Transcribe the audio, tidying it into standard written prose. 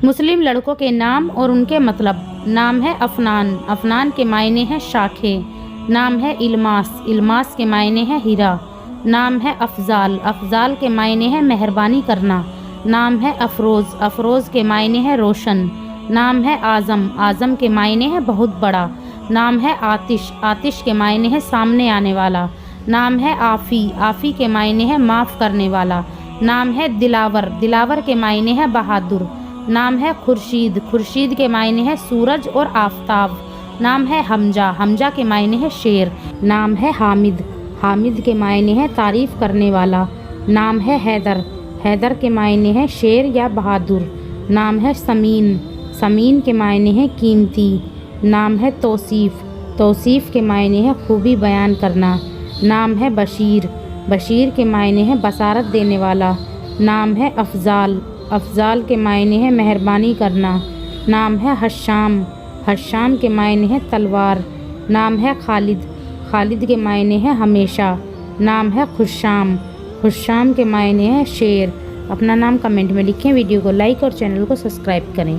مسلم لڑکوں کے نام اور ان کے مطلب۔ نام ہے افنان، افنان کے معنی ہیں شاخیں۔ نام ہے الماس، الماس کے معنی ہیں ہیرا۔ نام ہے افضال، افضال کے معنی ہیں مہربانی کرنا۔ نام ہے افروز، افروز کے معنی ہیں روشن۔ نام ہے اعظم، اعظم کے معنی ہیں بہت بڑا۔ نام ہے آتش، آتش کے معنی ہیں سامنے آنے والا۔ نام ہے عافی، عافی کے معنی ہیں معاف کرنے والا۔ نام ہے دلاور، دلاور کے معنی ہیں بہادر۔ نام ہے خورشید، خورشید کے معنی ہیں سورج اور آفتاب۔ نام ہے حمزہ، حمزہ کے معنی ہیں شیر۔ نام ہے حامد، حامد کے معنی ہیں تعریف کرنے والا۔ نام ہے حیدر، حیدر کے معنی ہیں شیر یا بہادر۔ نام ہے سمین، سمین کے معنی ہیں قیمتی۔ نام ہے توصیف، توصیف کے معنی ہیں خوبی بیان کرنا۔ نام ہے بشیر، بشیر کے معنی ہیں بشارت دینے والا۔ نام ہے افضال، افضال کے معنی ہیں مہربانی کرنا۔ نام ہے حشام، حشام کے معنی ہیں تلوار۔ نام ہے خالد، خالد کے معنی ہیں ہمیشہ۔ نام ہے خشام، خشام کے معنی ہیں شیر۔ اپنا نام کمنٹ میں لکھیں، ویڈیو کو لائک اور چینل کو سبسکرائب کریں۔